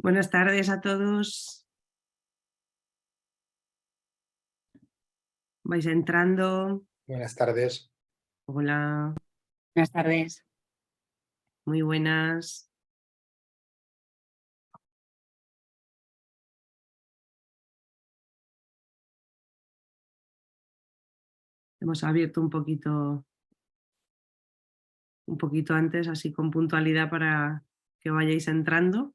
Buenas tardes a todos. Vais entrando. Buenas tardes. Hola, Buenas tardes. muy buenas. Hemos abierto un poquito antes, así con puntualidad para que vayáis entrando.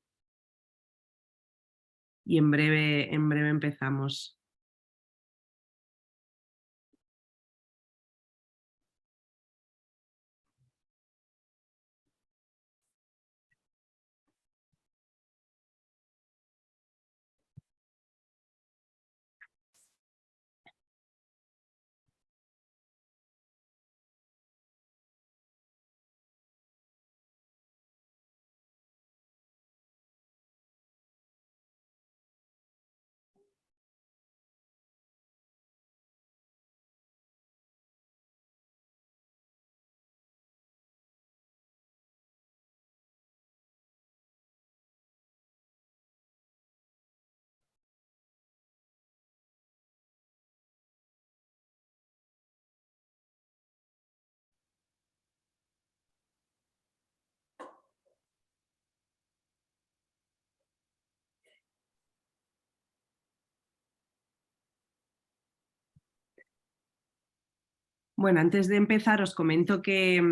Y en breve empezamos. Bueno, antes de empezar os comento que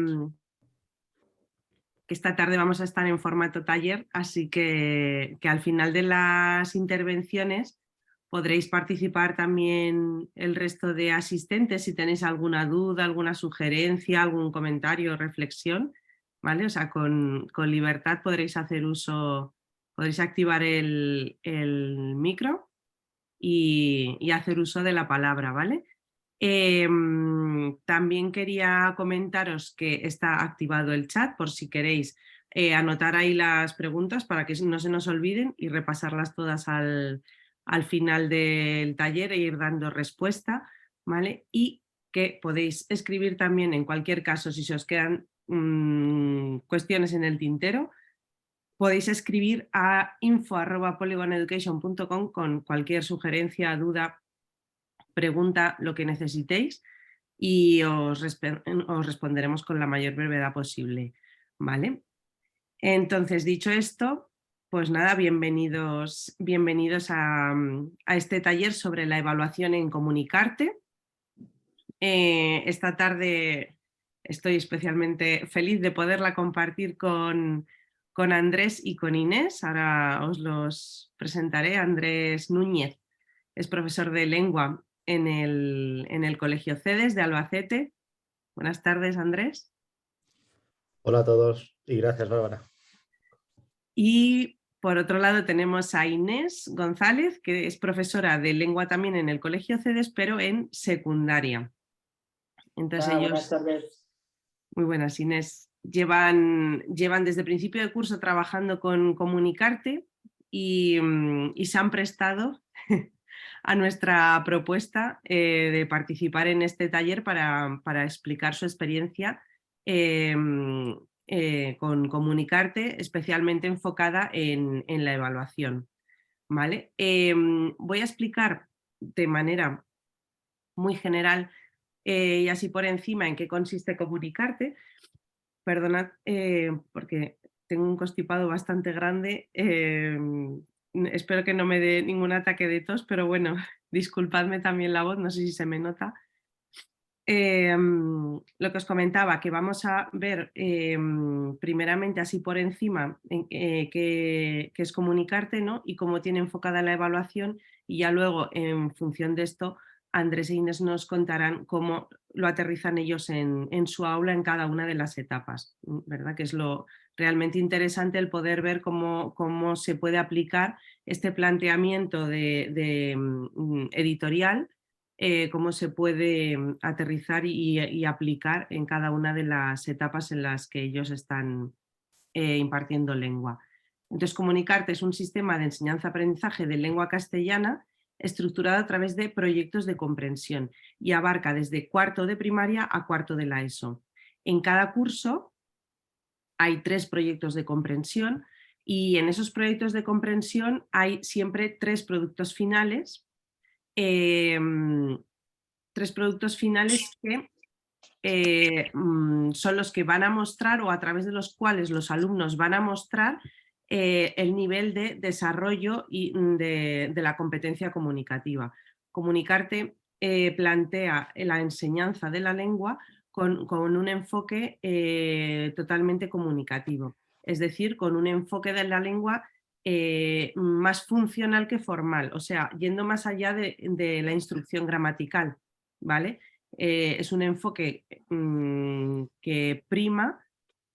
esta tarde vamos a estar en formato taller, así que al final de las intervenciones podréis participar también el resto de asistentes si tenéis alguna duda, alguna sugerencia, algún comentario o reflexión, ¿vale? O sea, con libertad podréis hacer uso, podréis activar el micro y hacer uso de la palabra, ¿vale? También quería comentaros que está activado el chat por si queréis anotar ahí las preguntas para que no se nos olviden y repasarlas todas al final del taller e ir dando respuesta, ¿vale? Y que podéis escribir también en cualquier caso si se os quedan cuestiones en el tintero. Podéis escribir a info@polygoneducation.com con cualquier sugerencia, duda, pregunta, lo que necesitéis y os responderemos con la mayor brevedad posible, ¿vale? Entonces, dicho esto, pues nada, bienvenidos a este taller sobre la evaluación en Comunicarte. Esta tarde estoy especialmente feliz de poderla compartir con Andrés y con Inés. Ahora os los presentaré. Andrés Núñez es profesor de lengua en el Colegio CEDES de Albacete. Buenas tardes, Andrés. Hola a todos y gracias, Bárbara. Y por otro lado tenemos a Inés González, que es profesora de lengua también en el Colegio CEDES, pero en secundaria. Entonces Buenas tardes. Muy buenas, Inés. Llevan desde el principio de curso trabajando con Comunicarte y se han prestado a nuestra propuesta de participar en este taller para explicar su experiencia con Comunicarte, especialmente enfocada en la evaluación, ¿vale? Voy a explicar de manera muy general y así por encima en qué consiste Comunicarte. Perdonad porque tengo un constipado bastante grande. Espero que no me dé ningún ataque de tos, pero bueno, disculpadme también la voz, no sé si se me nota. Lo que os comentaba, que vamos a ver primeramente así por encima qué es Comunicarte, ¿no? Y cómo tiene enfocada la evaluación, y ya luego en función de esto Andrés e Inés nos contarán cómo lo aterrizan ellos en su aula en cada una de las etapas, ¿verdad? Que es lo realmente interesante, el poder ver cómo se puede aplicar este planteamiento editorial, cómo se puede aterrizar y aplicar en cada una de las etapas en las que ellos están impartiendo lengua. Entonces, Comunicarte es un sistema de enseñanza-aprendizaje de lengua castellana estructurado a través de proyectos de comprensión y abarca desde cuarto de primaria a cuarto de la ESO. En cada curso hay 3 proyectos de comprensión Y en esos proyectos de comprensión hay siempre tres productos finales que son los que van a mostrar o a través de los cuales los alumnos van a mostrar el nivel de desarrollo de la competencia comunicativa. Comunicarte plantea la enseñanza de la lengua con un enfoque totalmente comunicativo, es decir, con un enfoque de la lengua más funcional que formal, o sea, yendo más allá de la instrucción gramatical, ¿vale? Es un enfoque que prima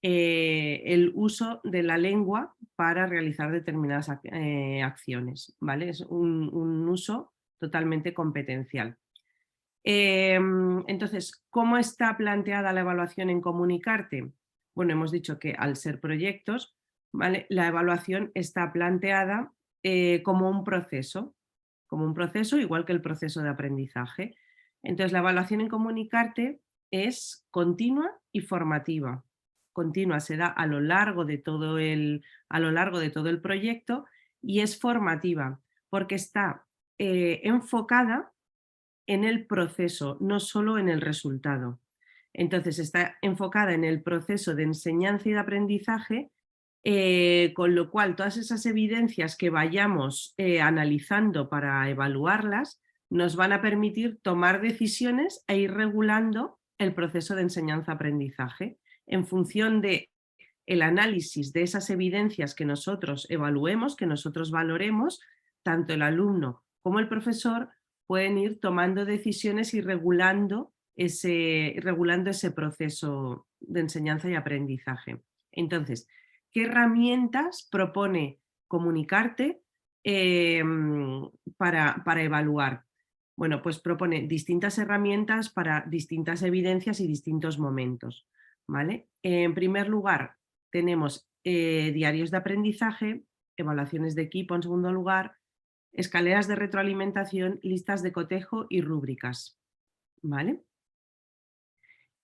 el uso de la lengua para realizar determinadas acciones, ¿vale? Es un uso totalmente competencial. Entonces, ¿cómo está planteada la evaluación en Comunicarte? Bueno, hemos dicho que al ser proyectos, ¿vale? La evaluación está planteada como un proceso igual que el proceso de aprendizaje. Entonces, la evaluación en Comunicarte es continua y formativa. Continua se da a lo largo de todo el proyecto y es formativa porque está enfocada en el proceso, no solo en el resultado. Entonces está enfocada en el proceso de enseñanza y de aprendizaje, con lo cual todas esas evidencias que vayamos analizando para evaluarlas nos van a permitir tomar decisiones e ir regulando el proceso de enseñanza-aprendizaje en función de el análisis de esas evidencias que nosotros evaluemos, que nosotros valoremos, tanto el alumno como el profesor pueden ir tomando decisiones y regulando ese proceso de enseñanza y aprendizaje. Entonces, ¿qué herramientas propone Comunicarte para evaluar? Bueno, pues propone distintas herramientas para distintas evidencias y distintos momentos, ¿vale? En primer lugar, tenemos diarios de aprendizaje, evaluaciones de equipo en segundo lugar, escaleras de retroalimentación, listas de cotejo y rúbricas, ¿vale?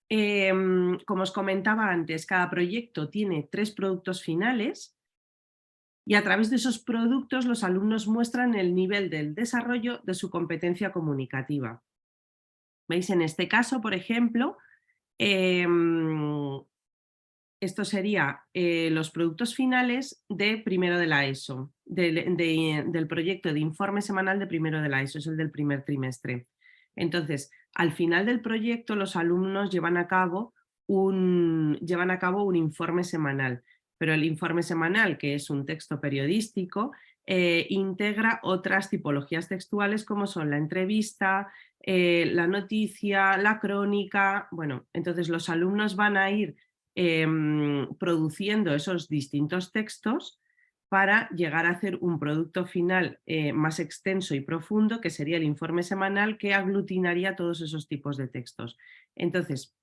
Como os comentaba antes, cada proyecto tiene 3 productos finales y a través de esos productos los alumnos muestran el nivel del desarrollo de su competencia comunicativa. ¿Veis? En este caso, por ejemplo, esto sería los productos finales de primero de la ESO, del proyecto de informe semanal de primero de la ESO, es el del primer trimestre. Entonces, al final del proyecto los alumnos llevan a cabo un informe semanal, pero el informe semanal, que es un texto periodístico, integra otras tipologías textuales como son la entrevista, la noticia, la crónica. Bueno, entonces los alumnos van a ir produciendo esos distintos textos para llegar a hacer un producto final más extenso y profundo, que sería el informe semanal, que aglutinaría todos esos tipos de textos. Entonces,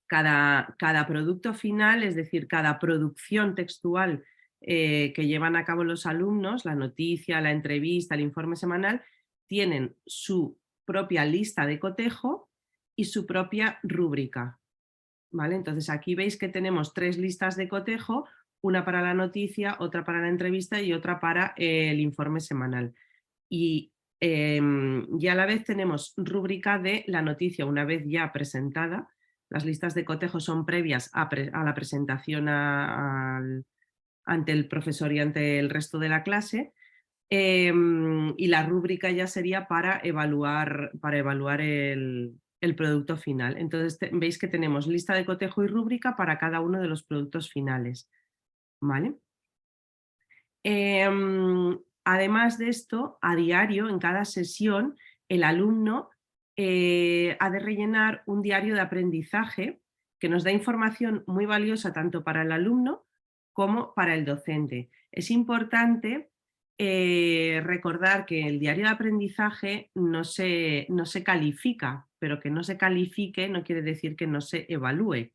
cada producto final, es decir, cada producción textual que llevan a cabo los alumnos, la noticia, la entrevista, el informe semanal, tienen su propia lista de cotejo y su propia rúbrica. ¿Vale? Entonces aquí veis que tenemos 3 listas de cotejo, una para la noticia, otra para la entrevista y otra para el informe semanal. Y a la vez tenemos rúbrica de la noticia una vez ya presentada. Las listas de cotejo son previas a la presentación ante el profesor y ante el resto de la clase. Y la rúbrica ya sería para evaluar el producto final. Entonces veis que tenemos lista de cotejo y rúbrica para cada uno de los productos finales, ¿vale? Además de esto, a diario, en cada sesión, el alumno ha de rellenar un diario de aprendizaje que nos da información muy valiosa tanto para el alumno como para el docente. Es importante recordar que el diario de aprendizaje no se califica, pero que no se califique no quiere decir que no se evalúe,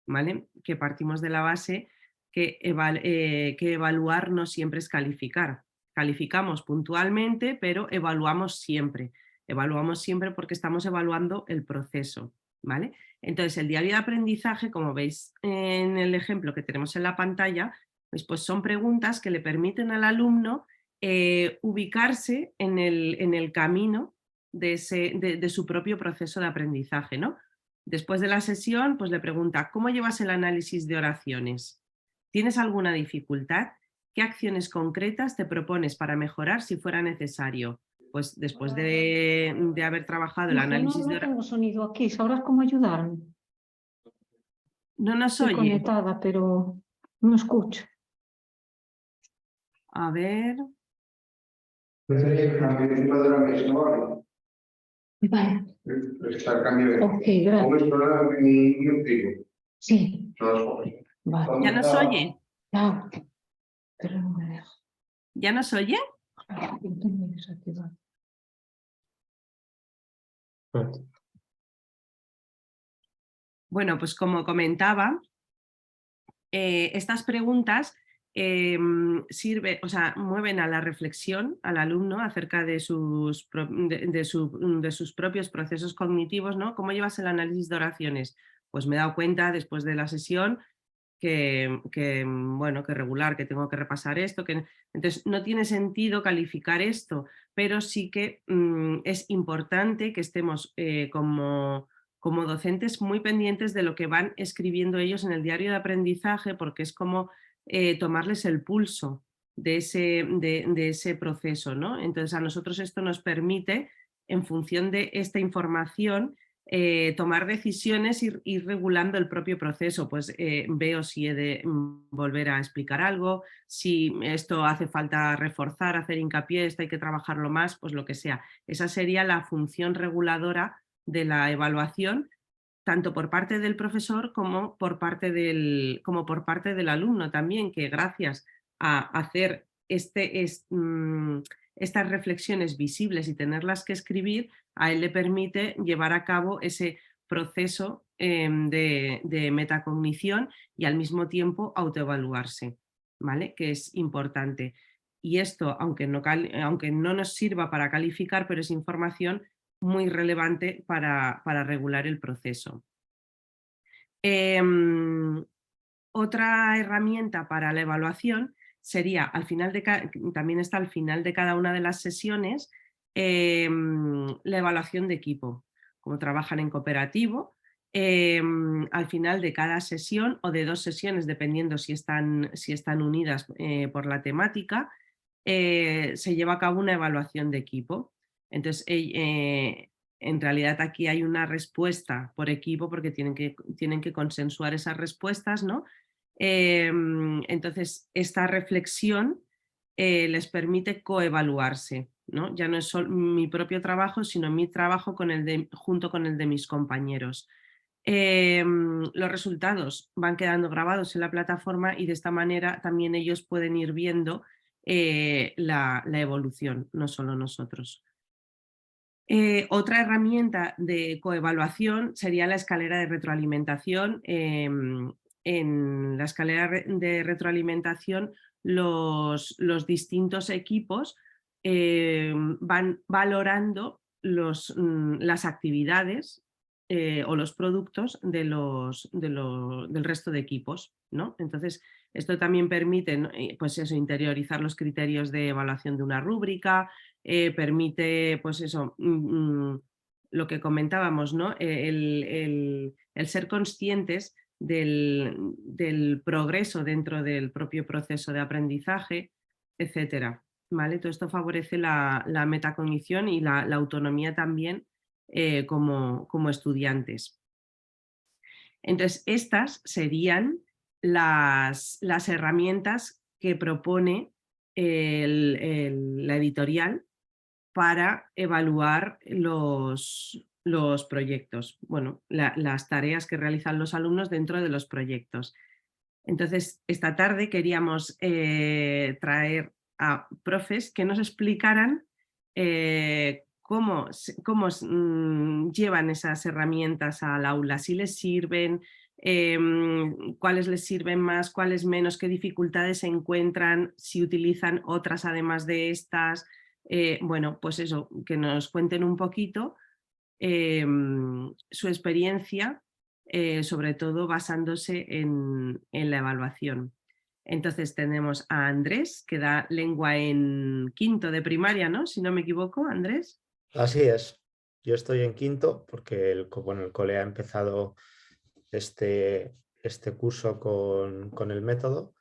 ¿vale? Que partimos de la base que evaluar no siempre es calificar. Calificamos puntualmente, pero evaluamos siempre. Evaluamos siempre porque estamos evaluando el proceso, ¿vale? Entonces, el diario de aprendizaje, como veis en el ejemplo que tenemos en la pantalla, Pues son preguntas que le permiten al alumno ubicarse en el camino de su propio proceso de aprendizaje, ¿no? Después de la sesión, pues le pregunta, ¿cómo llevas el análisis de oraciones? ¿Tienes alguna dificultad? ¿Qué acciones concretas te propones para mejorar si fuera necesario? Pues después de haber trabajado el análisis de oraciones... No tengo sonido aquí, ¿sabrás cómo ayudarme? No nos Estoy oye. conectada, pero no escucho. A ver... Vale. Ok, gracias. Sí. Vale. ¿Ya nos oye? No, pero no me deja. ¿Ya nos oye? Lo tengo desactivado. Bueno, pues como comentaba, estas preguntas mueven a la reflexión al alumno acerca de sus propios procesos cognitivos, ¿no? ¿Cómo llevas el análisis de oraciones? Pues me he dado cuenta después de la sesión que regular, que tengo que repasar esto. Entonces, no tiene sentido calificar esto, pero sí que es importante que estemos como docentes muy pendientes de lo que van escribiendo ellos en el diario de aprendizaje, porque es como tomarles el pulso de ese proceso, ¿no? Entonces a nosotros esto nos permite, en función de esta información, tomar decisiones y ir regulando el propio proceso. Pues veo si he de volver a explicar algo, si esto hace falta reforzar, hacer hincapié, esto hay que trabajarlo más, pues lo que sea. Esa sería la función reguladora de la evaluación, tanto por parte del profesor como por parte del alumno también, que gracias a hacer estas reflexiones visibles y tenerlas que escribir, a él le permite llevar a cabo ese proceso de metacognición y al mismo tiempo autoevaluarse, ¿vale? Que es importante. Y esto, aunque no nos sirva para calificar, pero es información muy relevante para regular el proceso. Otra herramienta para la evaluación sería, también está al final de cada una de las sesiones, la evaluación de equipo. Como trabajan en cooperativo, al final de cada sesión o de 2 sesiones, dependiendo si están unidas por la temática, se lleva a cabo una evaluación de equipo. Entonces, en realidad aquí hay una respuesta por equipo porque tienen que consensuar esas respuestas, ¿no? Entonces, esta reflexión les permite coevaluarse, ¿no? Ya no es solo mi propio trabajo, sino mi trabajo junto con el de mis compañeros. Los resultados van quedando grabados en la plataforma y de esta manera también ellos pueden ir viendo la evolución, no solo nosotros. Otra herramienta de coevaluación sería la escalera de retroalimentación. En la escalera de retroalimentación los distintos equipos van valorando las actividades o los productos del resto de equipos, ¿no? Entonces, esto también permite, pues eso, interiorizar los criterios de evaluación de una rúbrica, permite, pues eso, lo que comentábamos, ¿no? El ser conscientes del progreso dentro del propio proceso de aprendizaje, etcétera, ¿vale? Todo esto favorece la metacognición y la autonomía también como estudiantes. Entonces, estas serían las herramientas que propone la editorial para evaluar los proyectos, bueno, las tareas que realizan los alumnos dentro de los proyectos. Entonces, esta tarde queríamos traer a profes que nos explicaran cómo llevan esas herramientas al aula, si les sirven, cuáles les sirven más, cuáles menos, qué dificultades encuentran, si utilizan otras además de estas. Bueno, pues eso, que nos cuenten un poquito su experiencia, sobre todo basándose en la evaluación. Entonces tenemos a Andrés, que da lengua en quinto de primaria, ¿no? Si no me equivoco, Andrés. Así es. Yo estoy en quinto porque el cole ha empezado este curso con el método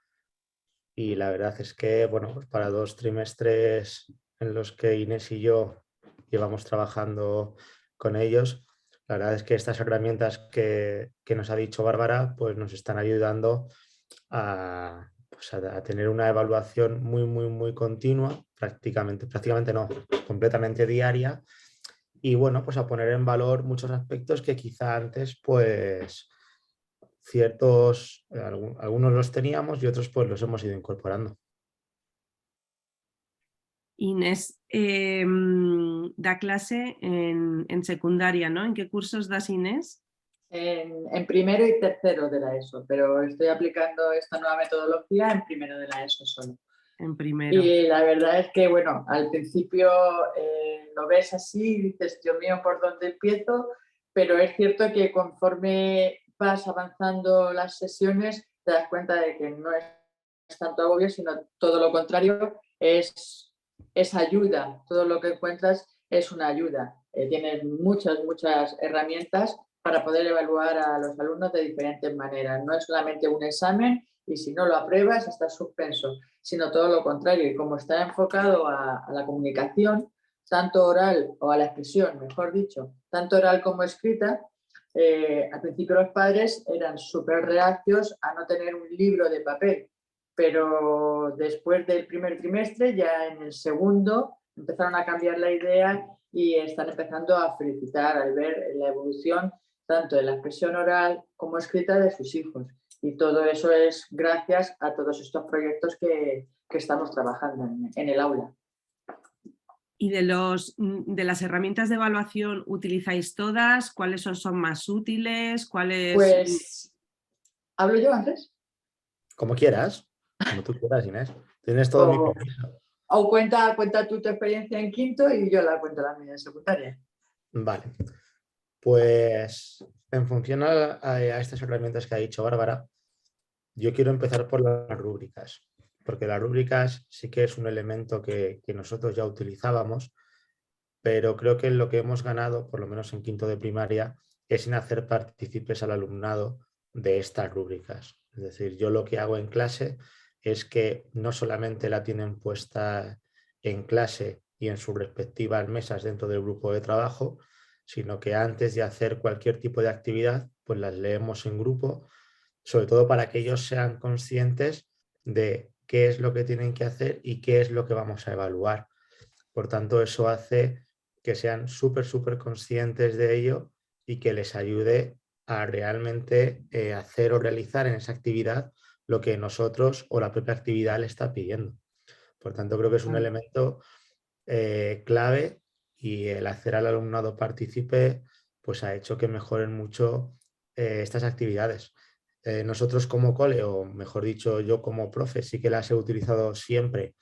y la verdad es que, bueno, pues para 2 trimestres en los que Inés y yo llevamos trabajando con ellos, la verdad es que estas herramientas que nos ha dicho Bárbara, pues nos están ayudando a tener una evaluación muy continua, prácticamente no, completamente diaria, y bueno, pues a poner en valor muchos aspectos que quizá antes, pues algunos los teníamos y otros pues los hemos ido incorporando. Inés da clase en secundaria, ¿no? ¿En qué cursos das, Inés? En primero y tercero de la ESO, pero estoy aplicando esta nueva metodología en primero de la ESO solo. En primero. Y la verdad es que, bueno, al principio lo ves así y dices, Dios mío, ¿por dónde empiezo? Pero es cierto que conforme vas avanzando las sesiones, te das cuenta de que no es tanto agobio, sino todo lo contrario, es ayuda. Todo lo que encuentras es una ayuda. Tienes muchas herramientas para poder evaluar a los alumnos de diferentes maneras. No es solamente un examen y si no lo apruebas estás suspenso, sino todo lo contrario. Y como está enfocado a la comunicación, tanto oral o a la expresión, mejor dicho, tanto oral como escrita, al principio los padres eran súper reacios a no tener un libro de papel, pero después del primer trimestre, ya en el segundo, empezaron a cambiar la idea y están empezando a felicitar al ver la evolución tanto de la expresión oral como escrita de sus hijos. Y todo eso es gracias a todos estos proyectos que estamos trabajando en el aula. ¿Y de las herramientas de evaluación utilizáis todas? ¿Cuáles son más útiles? ¿Cuáles? Pues, ¿hablo yo, Andrés? Como quieras, como tú quieras, Inés. Tienes todo mi permiso. O cuenta tú tu experiencia en quinto y yo la cuento la mía en secundaria. Vale. Pues en función a estas herramientas que ha dicho Bárbara, yo quiero empezar por las rúbricas, porque las rúbricas sí que es un elemento que nosotros ya utilizábamos, pero creo que lo que hemos ganado, por lo menos en quinto de primaria, es en hacer partícipes al alumnado de estas rúbricas. Es decir, yo lo que hago en clase es que no solamente la tienen puesta en clase y en sus respectivas mesas dentro del grupo de trabajo, sino que antes de hacer cualquier tipo de actividad, pues las leemos en grupo, sobre todo para que ellos sean conscientes de qué es lo que tienen que hacer y qué es lo que vamos a evaluar. Por tanto, eso hace que sean súper conscientes de ello y que les ayude a realmente hacer o realizar en esa actividad lo que nosotros o la propia actividad le está pidiendo. Por tanto, creo que es un elemento clave y el hacer al alumnado partícipe pues ha hecho que mejoren mucho estas actividades. Nosotros como cole, o mejor dicho, yo como profe, sí que las he utilizado siempre,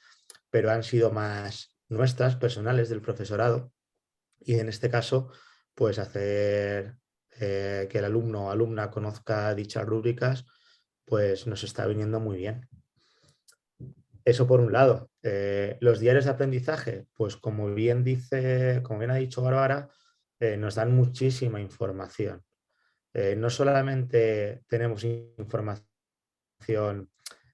pero han sido más nuestras, personales del profesorado. Y en este caso, pues hacer que el alumno o alumna conozca dichas rúbricas, pues nos está viniendo muy bien. Eso por un lado. Los diarios de aprendizaje, pues como bien ha dicho Bárbara, nos dan muchísima información. No solamente tenemos información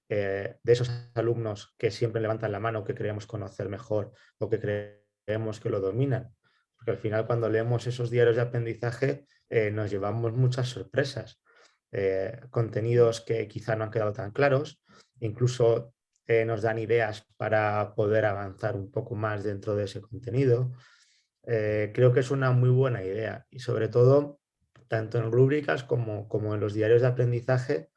de esos alumnos que siempre levantan la mano, que creemos conocer mejor o que creemos que lo dominan, porque al final cuando leemos esos diarios de aprendizaje nos llevamos muchas sorpresas. Contenidos que quizá no han quedado tan claros, incluso nos dan ideas para poder avanzar un poco más dentro de ese contenido. Creo que es una muy buena idea y sobre todo, tanto en rúbricas como en los diarios de aprendizaje,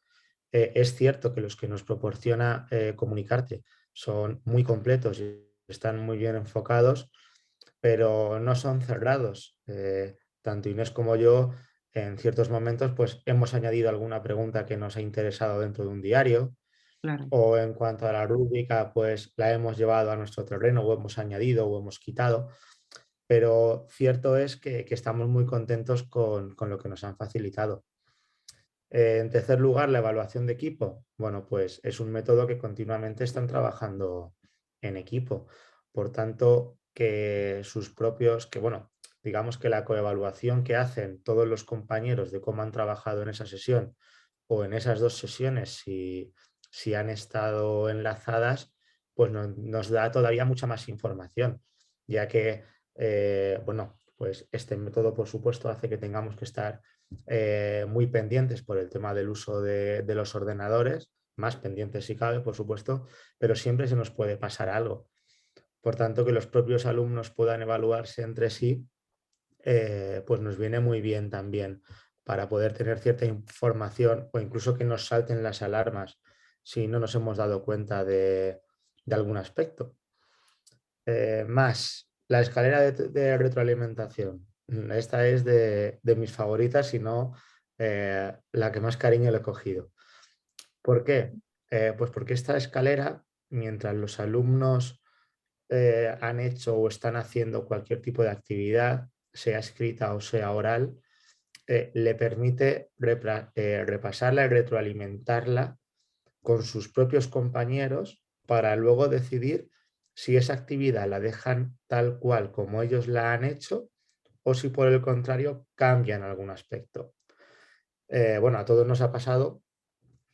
es cierto que los que nos proporciona Comunicarte son muy completos y están muy bien enfocados, pero no son cerrados. Tanto Inés como yo, en ciertos momentos, pues hemos añadido alguna pregunta que nos ha interesado dentro de un diario. Claro. O en cuanto a la rúbrica, pues la hemos llevado a nuestro terreno o hemos añadido o hemos quitado. Pero cierto es que estamos muy contentos con lo que nos han facilitado. En tercer lugar, la evaluación de equipo. Bueno, pues es un método que continuamente están trabajando en equipo. Por tanto, que sus propios, que bueno, digamos que la coevaluación que hacen todos los compañeros de cómo han trabajado en esa sesión o en esas dos sesiones, si han estado enlazadas, pues nos da todavía mucha más información, ya que, bueno, pues este método, por supuesto, hace que tengamos que estar muy pendientes por el tema del uso de los ordenadores, más pendientes si cabe, por supuesto, pero siempre se nos puede pasar algo. Por tanto, que los propios alumnos puedan evaluarse entre sí, pues nos viene muy bien también para poder tener cierta información o incluso que nos salten las alarmas si no nos hemos dado cuenta de algún aspecto. Más, la escalera de retroalimentación. Esta es de mis favoritas, si no la que más cariño le he cogido. ¿Por qué? Pues porque esta escalera, mientras los alumnos han hecho o están haciendo cualquier tipo de actividad, sea escrita o sea oral, le permite repasarla y retroalimentarla con sus propios compañeros para luego decidir si esa actividad la dejan tal cual como ellos la han hecho o si por el contrario cambian algún aspecto. Bueno, a todos nos ha pasado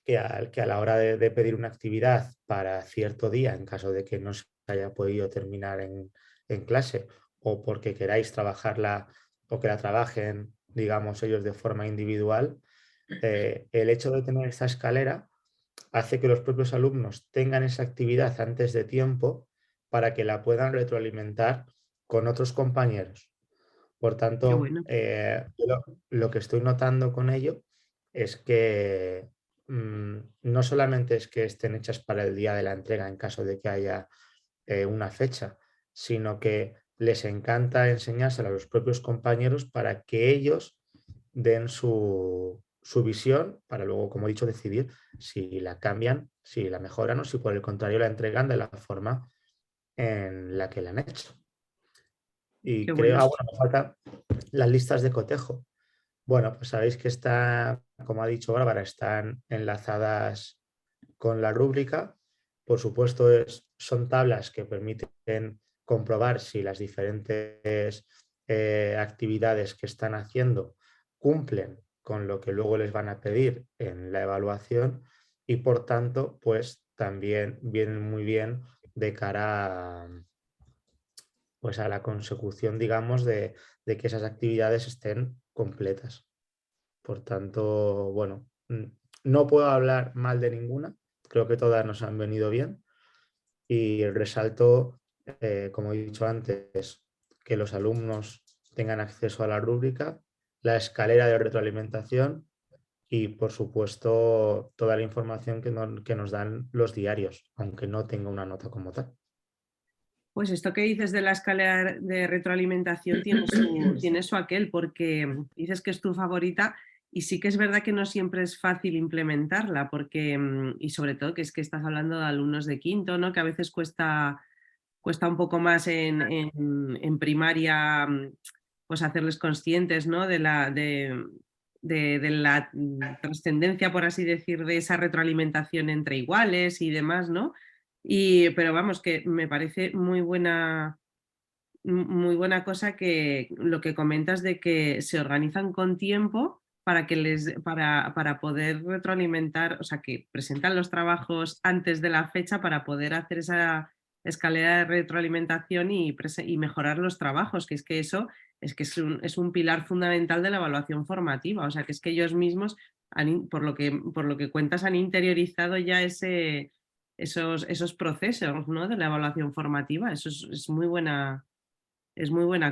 que a la hora de pedir una actividad para cierto día, en caso de que no se haya podido terminar en clase o porque queráis trabajarla o que la trabajen, digamos, ellos de forma individual, el hecho de tener esta escalera hace que los propios alumnos tengan esa actividad antes de tiempo para que la puedan retroalimentar con otros compañeros. Por Qué tanto, bueno. lo que estoy notando con ello es que no solamente es que estén hechas para el día de la entrega en caso de que haya una fecha, sino que les encanta enseñárselo a los propios compañeros para que ellos den su visión para luego, como he dicho, decidir si la cambian, si la mejoran o si por el contrario la entregan de la forma en la que la han hecho. Qué Y creo, bueno. bueno, me faltan las listas de cotejo. Bueno, pues sabéis que está, como ha dicho Bárbara, están enlazadas con la rúbrica. Por supuesto, son tablas que permiten comprobar si las diferentes actividades que están haciendo cumplen con lo que luego les van a pedir en la evaluación y por tanto, pues también vienen muy bien de cara pues a la consecución, digamos, de que esas actividades estén completas. Por tanto, bueno, no puedo hablar mal de ninguna, creo que todas nos han venido bien y resalto, como he dicho antes, que los alumnos tengan acceso a la rúbrica, la escalera de retroalimentación y, por supuesto, toda la información que nos dan los diarios, aunque no tenga una nota como tal. Pues esto que dices de la escalera de retroalimentación tiene su aquel, porque dices que es tu favorita y sí que es verdad que no siempre es fácil implementarla, porque, y sobre todo que es que estás hablando de alumnos de quinto, ¿no? Que a veces cuesta un poco más en primaria, pues hacerles conscientes, ¿no? De la trascendencia, por así decir, de esa retroalimentación entre iguales y demás, ¿no? Pero vamos, que me parece muy buena cosa que lo que comentas de que se organizan con tiempo para poder retroalimentar, o sea, que presentan los trabajos antes de la fecha para poder hacer esa escalera de retroalimentación y mejorar los trabajos, que es que eso es un pilar fundamental de la evaluación formativa, o sea, que es que ellos mismos, por lo que cuentas, han interiorizado ya esos procesos, ¿no? De la evaluación formativa. Eso es muy buena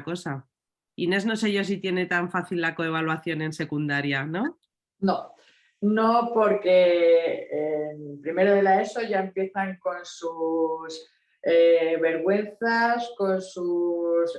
cosa. Inés, no sé yo si tiene tan fácil la coevaluación en secundaria, ¿no? No, no porque en primero de la ESO ya empiezan con sus vergüenzas, con sus,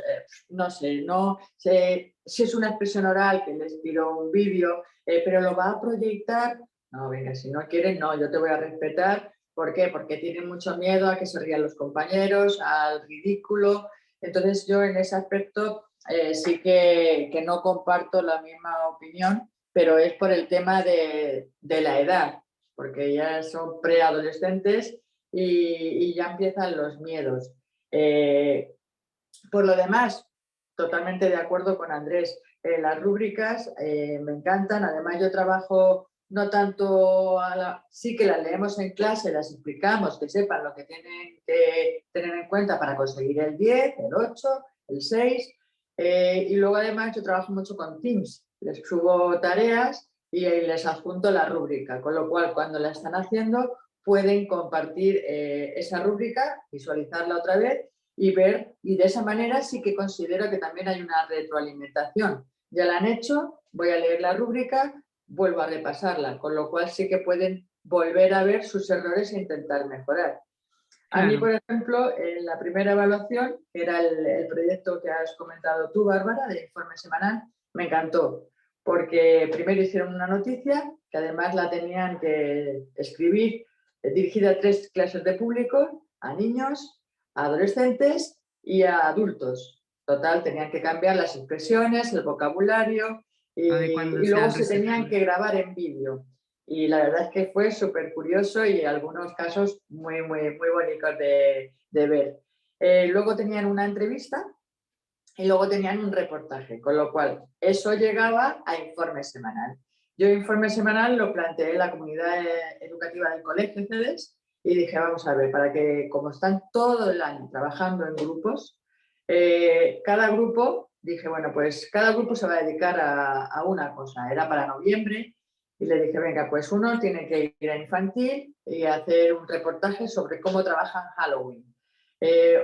no sé, no sé si es una expresión oral que les tiro un vídeo, pero lo va a proyectar. No, venga, si no quieren, no, yo te voy a respetar. ¿Por qué? Porque tienen mucho miedo a que se rían los compañeros, al ridículo. Entonces yo en ese aspecto sí que no comparto la misma opinión pero es por el tema de la edad, porque ya son preadolescentes y ya empiezan los miedos. Por lo demás, totalmente de acuerdo con Andrés. Las rúbricas me encantan. Además, yo trabajo no tanto, sí que las leemos en clase, las explicamos, que sepan lo que tienen que tener en cuenta para conseguir el 10, el 8, el 6. Y luego además yo trabajo mucho con Teams. Les subo tareas y les adjunto la rúbrica, con lo cual cuando la están haciendo pueden compartir esa rúbrica, visualizarla otra vez y ver, y de esa manera sí que considero que también hay una retroalimentación. Ya la han hecho, voy a leer la rúbrica, vuelvo a repasarla, con lo cual sí que pueden volver a ver sus errores e intentar mejorar. A mí, por ejemplo, en la primera evaluación, que era el proyecto que has comentado tú, Bárbara, de informe semanal, me encantó, porque primero hicieron una noticia, que además la tenían que escribir dirigida a 3 clases de público, a niños, a adolescentes y a adultos. Total, tenían que cambiar las expresiones, el vocabulario y luego se tenían que grabar en vídeo. Y la verdad es que fue súper curioso y algunos casos muy, muy, muy bonitos de ver. Luego tenían una entrevista y luego tenían un reportaje, con lo cual eso llegaba a informe semanal. Yo informe semanal lo planteé en la comunidad educativa del colegio CEDES y dije, vamos a ver, para que como están todo el año trabajando en grupos, cada grupo, dije, bueno, pues cada grupo se va a dedicar a una cosa. Era para noviembre y le dije, venga, pues uno tiene que ir a infantil y hacer un reportaje sobre cómo trabajan Halloween.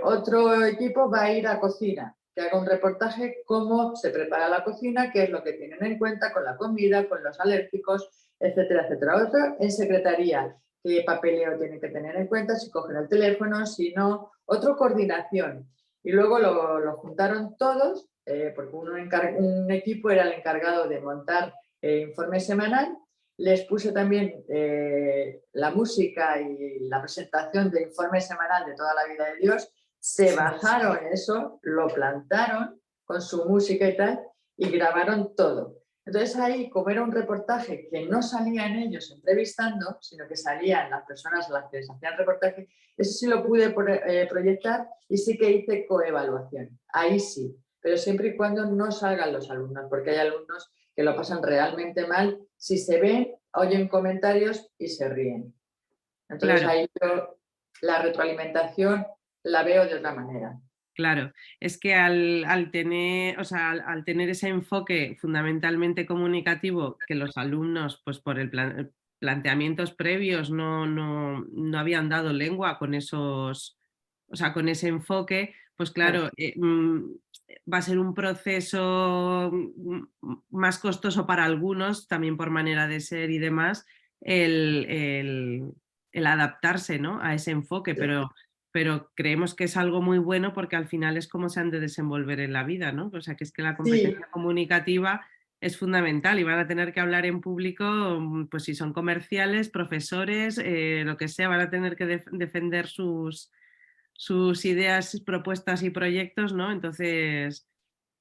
Otro equipo va a ir a cocina, que haga un reportaje cómo se prepara la cocina, qué es lo que tienen en cuenta con la comida, con los alérgicos, etcétera, etcétera. Otro en secretaría, qué papeleo tienen que tener en cuenta, si cogen el teléfono, si no. Otro coordinación. Y luego lo juntaron todos, porque un equipo era el encargado de montar informe semanal. Les puse también la música y la presentación del informe semanal de toda la vida de Dios. Se bajaron eso, lo plantaron con su música y tal, y grabaron todo. Entonces ahí, como era un reportaje que no salían ellos entrevistando, sino que salían las personas a las que les hacían reportaje, eso sí lo pude proyectar y sí que hice coevaluación. Ahí sí, pero siempre y cuando no salgan los alumnos, porque hay alumnos que lo pasan realmente mal si se ven, oyen comentarios y se ríen. Entonces ahí yo la retroalimentación la veo de otra manera. Claro, es que al tener ese enfoque fundamentalmente comunicativo, que los alumnos, pues por planteamientos previos no habían dado lengua con con ese enfoque, pues claro, va a ser un proceso más costoso para algunos, también por manera de ser y demás, el adaptarse, ¿no?, a ese enfoque, pero creemos que es algo muy bueno porque al final es como se han de desenvolver en la vida, ¿no? O sea, que es que la competencia comunicativa es fundamental y van a tener que hablar en público, pues si son comerciales, profesores, lo que sea, van a tener que defender sus ideas, propuestas y proyectos, ¿no? Entonces,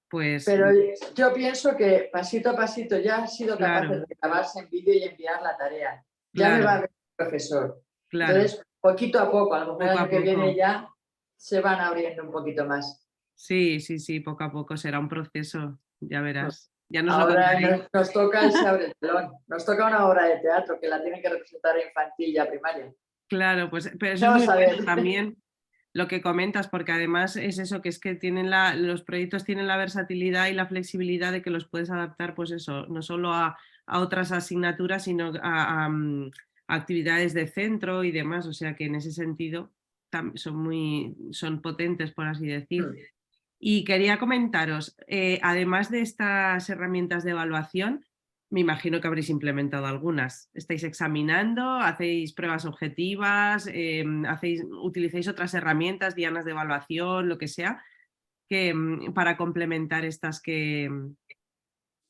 pues... Pero yo pienso que pasito a pasito ya han sido capaces de grabarse en vídeo y enviar la tarea. Ya me va a ver el profesor. Entonces, poquito a poco, a lo mejor el año que viene ya se van abriendo un poquito más. Sí, poco a poco será un proceso, ya verás. Ya nos ahora nos toca el Se abre el telón, nos toca una obra de teatro que la tienen que representar en infantil y a primaria. Claro, pues pero eso es muy bueno también lo que comentas, porque además es eso, que es que los proyectos tienen la versatilidad y la flexibilidad de que los puedes adaptar, pues eso, no solo a otras asignaturas, sino a actividades de centro y demás, o sea que en ese sentido son potentes, por así decir. Y quería comentaros, además de estas herramientas de evaluación, me imagino que habréis implementado algunas. ¿Estáis examinando? ¿Hacéis pruebas objetivas? ¿Utilizáis otras herramientas, dianas de evaluación, lo que sea, para complementar estas que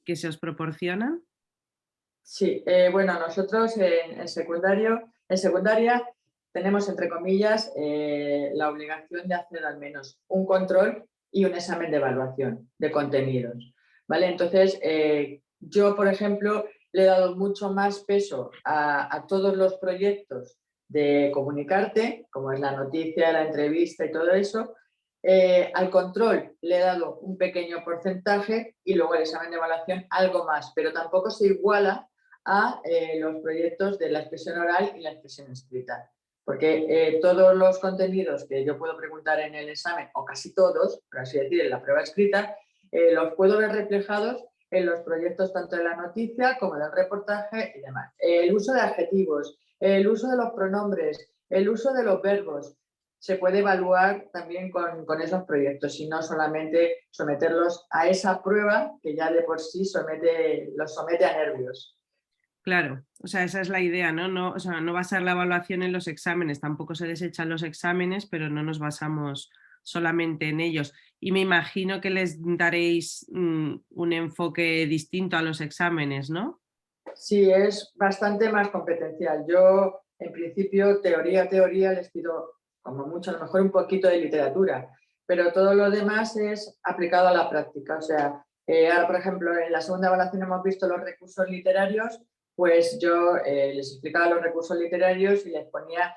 se os proporcionan? Sí, bueno, nosotros en secundaria tenemos, entre comillas, la obligación de hacer al menos un control y un examen de evaluación de contenidos, ¿vale? Entonces, yo, por ejemplo, le he dado mucho más peso a todos los proyectos de comunicarte, como es la noticia, la entrevista y todo eso. Al control le he dado un pequeño porcentaje y luego el examen de evaluación algo más, pero tampoco se iguala a los proyectos de la expresión oral y la expresión escrita. Porque todos los contenidos que yo puedo preguntar en el examen, o casi todos, por así decir, en la prueba escrita, los puedo ver reflejados en los proyectos tanto de la noticia como del reportaje y demás. El uso de adjetivos, el uso de los pronombres, el uso de los verbos, se puede evaluar también con esos proyectos y no solamente someterlos a esa prueba que ya de por sí los somete a nervios. Claro, o sea, esa es la idea, ¿no? O sea, no basar la evaluación en los exámenes, tampoco se desechan los exámenes, pero no nos basamos solamente en ellos. Y me imagino que les daréis un enfoque distinto a los exámenes, ¿no? Sí, es bastante más competencial. Yo, en principio, teoría, les pido como mucho, a lo mejor un poquito de literatura, pero todo lo demás es aplicado a la práctica. O sea, ahora, por ejemplo, en la segunda evaluación hemos visto los recursos literarios, pues yo les explicaba los recursos literarios y les ponía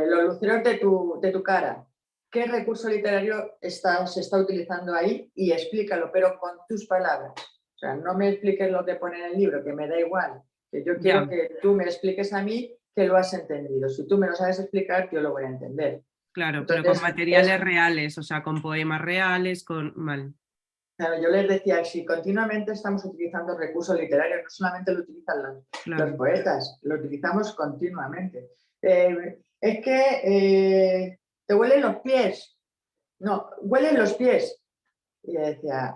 los luceros de tu cara. ¿Qué recurso literario se está utilizando ahí? Y explícalo, pero con tus palabras. O sea, no me expliques lo que pone en el libro, que me da igual. Que yo quiero que tú me expliques a mí que lo has entendido. Si tú me lo sabes explicar, yo lo voy a entender. Claro, Entonces, pero con materiales reales, o sea, con poemas reales, con... Vale. Claro, yo les decía, si continuamente estamos utilizando recursos literarios, no solamente lo utilizan los poetas, lo utilizamos continuamente. Es que te huelen los pies. No, huelen los pies. Y yo decía,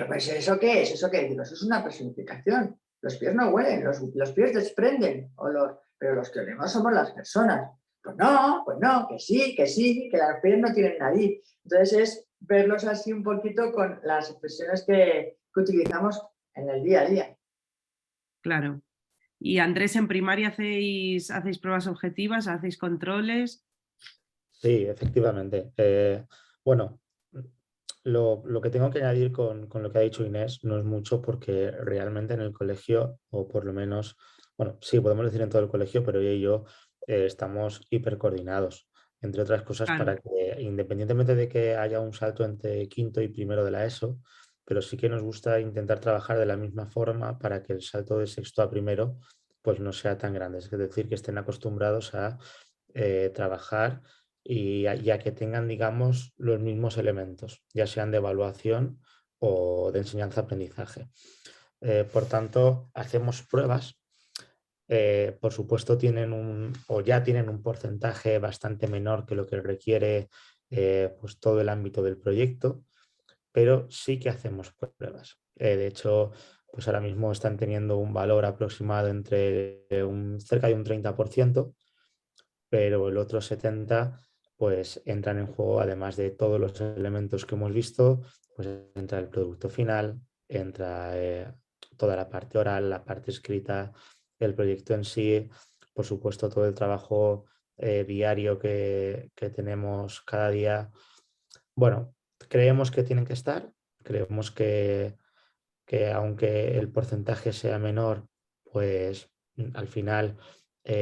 pues ¿eso qué es? ¿Eso qué es? Digo, eso es una personificación. Los pies no huelen, los pies desprenden olor, pero los que olemos somos las personas. Pues no, que sí, que los pies no tienen nariz. Entonces es verlos así un poquito con las expresiones que utilizamos en el día a día. Claro. Y Andrés, ¿en primaria hacéis pruebas objetivas, hacéis controles? Sí, efectivamente. Bueno, lo que tengo que añadir con lo que ha dicho Inés no es mucho porque realmente en el colegio, o por lo menos, bueno, sí, podemos decir en todo el colegio, pero ella y yo estamos hipercoordinados, entre otras cosas, Claro. para que independientemente de que haya un salto entre quinto y primero de la ESO, pero sí que nos gusta intentar trabajar de la misma forma para que el salto de sexto a primero pues no sea tan grande, es decir, que estén acostumbrados a trabajar y ya que tengan, digamos, los mismos elementos, ya sean de evaluación o de enseñanza-aprendizaje. Por tanto, hacemos pruebas. Por supuesto, ya tienen un porcentaje bastante menor que lo que requiere pues todo el ámbito del proyecto, pero sí que hacemos pruebas. De hecho, pues ahora mismo están teniendo un valor aproximado entre cerca de un 30%, pero el otro 70% pues entran en juego, además de todos los elementos que hemos visto, pues entra el producto final, entra toda la parte oral, la parte escrita, el proyecto en sí, por supuesto todo el trabajo diario que tenemos cada día. Bueno, creemos que tienen que estar, creemos que aunque el porcentaje sea menor, pues al final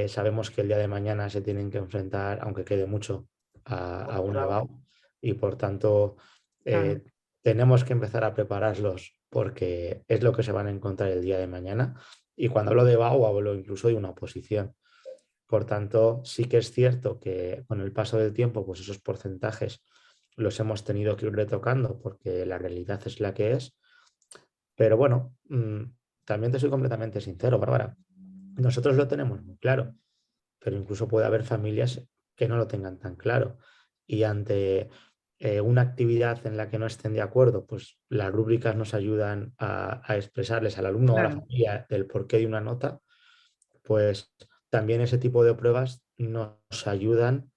sabemos que el día de mañana se tienen que enfrentar, aunque quede mucho, a un EBAU y por tanto Claro. tenemos que empezar a prepararlos porque es lo que se van a encontrar el día de mañana. Y cuando hablo de EBAU hablo incluso de una oposición. Por tanto, sí que es cierto que con el paso del tiempo, pues esos porcentajes los hemos tenido que ir retocando porque la realidad es la que es. Pero bueno, también te soy completamente sincero, Bárbara. Nosotros lo tenemos muy claro, pero incluso puede haber familias que no lo tengan tan claro. Y ante una actividad en la que no estén de acuerdo, pues las rúbricas nos ayudan a expresarles al alumno o a la Claro. familia el porqué de una nota, pues también ese tipo de pruebas nos ayudan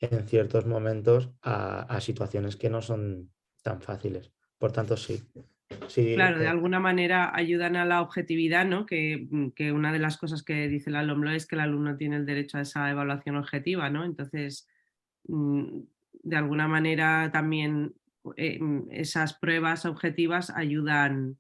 en ciertos momentos a situaciones que no son tan fáciles. Por tanto, sí. Sí, Claro, de alguna manera ayudan a la objetividad, ¿no? Que una de las cosas que dice la LOMLOE es que el alumno tiene el derecho a esa evaluación objetiva, ¿no? Entonces, de alguna manera también esas pruebas objetivas ayudan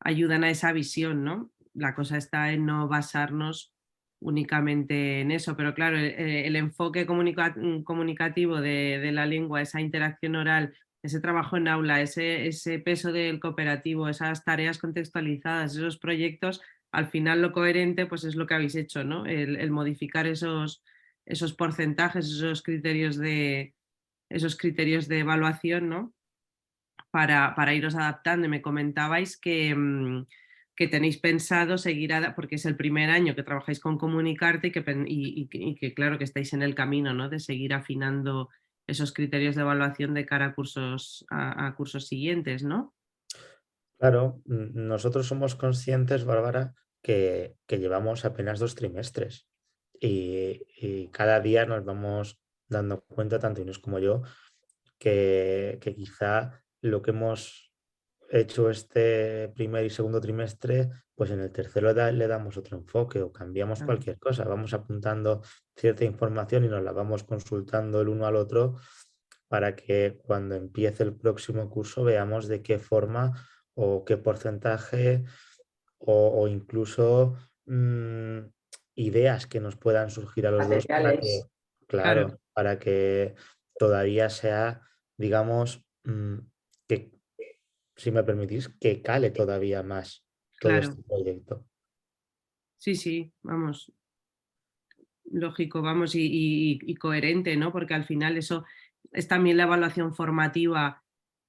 ayudan a esa visión, ¿no? La cosa está en no basarnos únicamente en eso, pero claro, el enfoque comunicativo de la lengua, esa interacción oral, ese trabajo en aula, ese peso del cooperativo, esas tareas contextualizadas, esos proyectos, al final lo coherente pues es lo que habéis hecho, ¿no? El modificar esos porcentajes, esos criterios de evaluación, ¿no? Para iros adaptando. Y me comentabais que tenéis pensado seguir, porque es el primer año que trabajáis con Comunicarte y que claro que estáis en el camino, ¿no? De seguir afinando esos criterios de evaluación de cara a cursos siguientes, ¿no? Claro, nosotros somos conscientes, Bárbara, que llevamos apenas 2 trimestres y cada día nos vamos dando cuenta, tanto Inés como yo, que quizá lo que hemos hecho este primer y segundo trimestre, pues en el tercero le damos otro enfoque o cambiamos Claro, cualquier cosa. Vamos apuntando cierta información y nos la vamos consultando el uno al otro para que cuando empiece el próximo curso veamos de qué forma o qué porcentaje o incluso ideas que nos puedan surgir a los dos para que, materiales. claro, claro, para que todavía sea, digamos, que, si me permitís, que cale todavía más todo claro. este proyecto. Sí, sí, vamos, lógico, vamos, y coherente, ¿no? Porque al final eso es también la evaluación formativa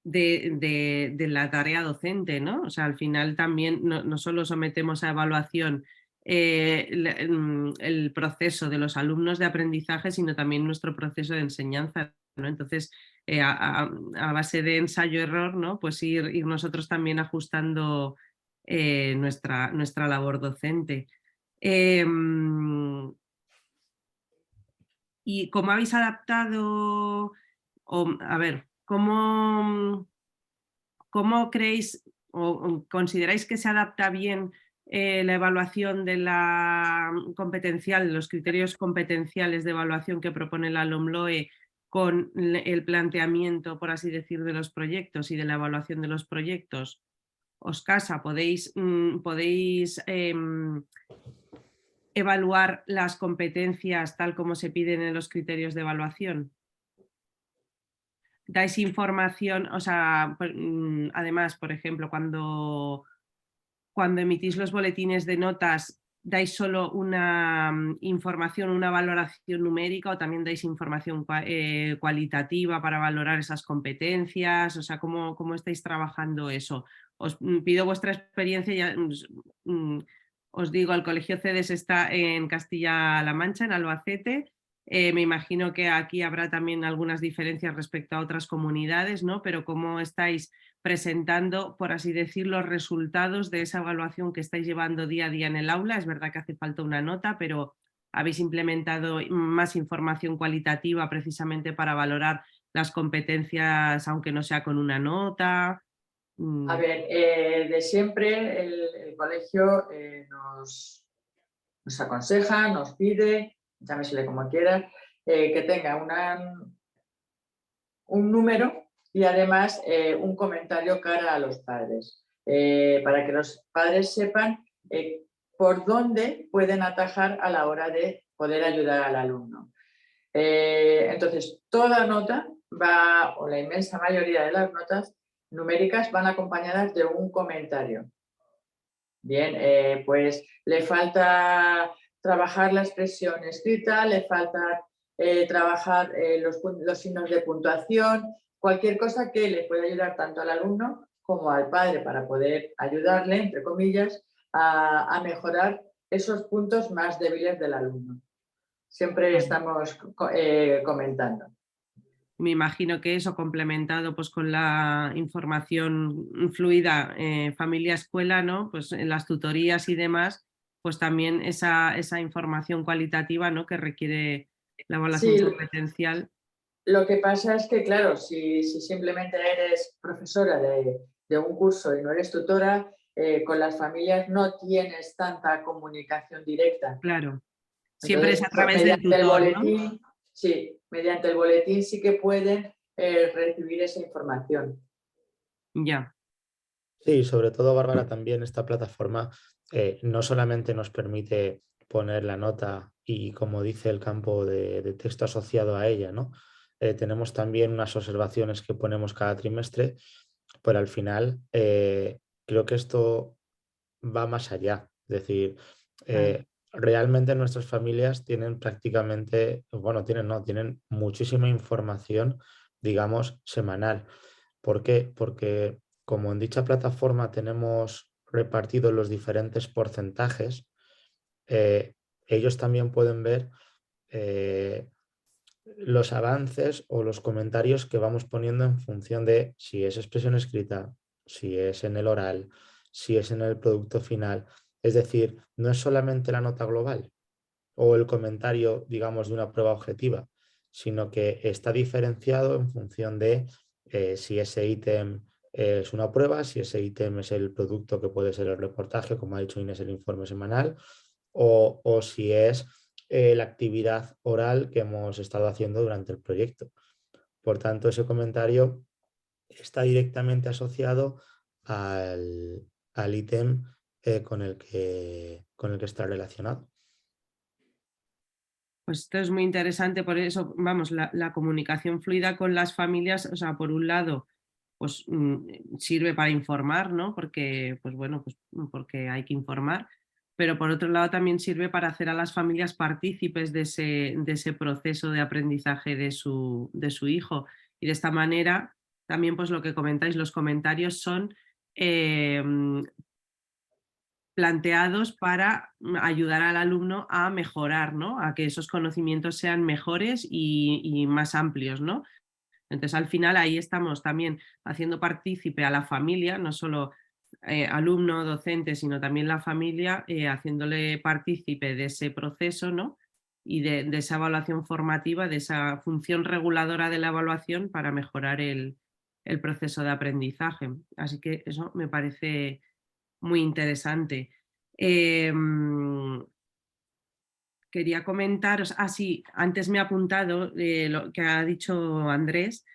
de la tarea docente, ¿no? O sea, al final también no solo sometemos a evaluación el proceso de los alumnos de aprendizaje, sino también nuestro proceso de enseñanza, ¿no? Entonces, a base de ensayo-error, ¿no? Pues ir nosotros también ajustando nuestra labor docente. Em, ¿Y cómo habéis adaptado, a ver, cómo creéis o consideráis que se adapta bien la evaluación de la competencial, los criterios competenciales de evaluación que propone la LOMLOE con el planteamiento, por así decir, de los proyectos y de la evaluación de los proyectos? ¿Os casa? ¿Podéis evaluar las competencias tal como se piden en los criterios de evaluación? ¿Dais información? O sea, además, por ejemplo, cuando emitís los boletines de notas, ¿dais solo una información, una valoración numérica o también dais información cualitativa para valorar esas competencias? O sea, ¿cómo estáis trabajando eso? Os pido vuestra experiencia. Os digo, el Colegio CEDES está en Castilla-La Mancha, en Albacete. Me imagino que aquí habrá también algunas diferencias respecto a otras comunidades, ¿no? Pero ¿cómo estáis presentando, por así decir, los resultados de esa evaluación que estáis llevando día a día en el aula? Es verdad que hace falta una nota, pero habéis implementado más información cualitativa precisamente para valorar las competencias, aunque no sea con una nota. A ver, de siempre el colegio nos aconseja, nos pide, llámesele como quiera, que tenga un número y además un comentario cara a los padres, para que los padres sepan por dónde pueden atajar a la hora de poder ayudar al alumno. Entonces, toda nota va, o la inmensa mayoría de las notas numéricas van acompañadas de un comentario. Bien, pues le falta trabajar la expresión escrita, le falta trabajar los signos de puntuación, cualquier cosa que le pueda ayudar tanto al alumno como al padre para poder ayudarle, entre comillas, a mejorar esos puntos más débiles del alumno. Siempre estamos comentando. Me imagino que eso complementado pues con la información fluida familia-escuela, ¿no? Pues en las tutorías y demás, pues también esa información cualitativa, ¿no? Que requiere la evaluación Sí, competencial. lo que pasa es que, claro, si simplemente eres profesora de un curso y no eres tutora, con las familias no tienes tanta comunicación directa. Claro, siempre es Entonces, a través del mediante el tutor, ¿no? boletín, sí, mediante el boletín sí que pueden recibir esa información. Ya. Sí, sobre todo, Bárbara, también esta plataforma no solamente nos permite poner la nota y, como dice, el campo de texto asociado a ella, ¿no? Tenemos también unas observaciones que ponemos cada trimestre, pero al final creo que esto va más allá. Es decir, Claro. realmente nuestras familias tienen prácticamente, bueno, tienen muchísima información, digamos, semanal. ¿Por qué? Porque como en dicha plataforma tenemos repartidos los diferentes porcentajes, eh, ellos también pueden ver eh, los avances o los comentarios que vamos poniendo en función de si es expresión escrita, si es en el oral, si es en el producto final. Es decir, no es solamente la nota global o el comentario, digamos, de una prueba objetiva, sino que está diferenciado en función de si ese ítem es una prueba, si ese ítem es el producto que puede ser el reportaje, como ha dicho Inés, el informe semanal, o si es la actividad oral que hemos estado haciendo durante el proyecto. Por tanto, ese comentario está directamente asociado al ítem con el que está relacionado. Pues esto es muy interesante, por eso, vamos, la comunicación fluida con las familias, o sea, por un lado, pues sirve para informar, ¿no? Porque, pues bueno, pues porque hay que informar, pero por otro lado también sirve para hacer a las familias partícipes de ese proceso de aprendizaje de su hijo. Y de esta manera, también, pues lo que comentáis, los comentarios son eh, planteados para ayudar al alumno a mejorar, ¿no? A que esos conocimientos sean mejores y más amplios, ¿no? Entonces, al final ahí estamos también haciendo partícipe a la familia, no solo alumno, docente, sino también la familia, haciéndole partícipe de ese proceso, ¿no? Y de esa evaluación formativa, de esa función reguladora de la evaluación para mejorar el proceso de aprendizaje. Así que eso me parece muy interesante. Quería comentaros, sí, antes me he apuntado lo que ha dicho Andrés,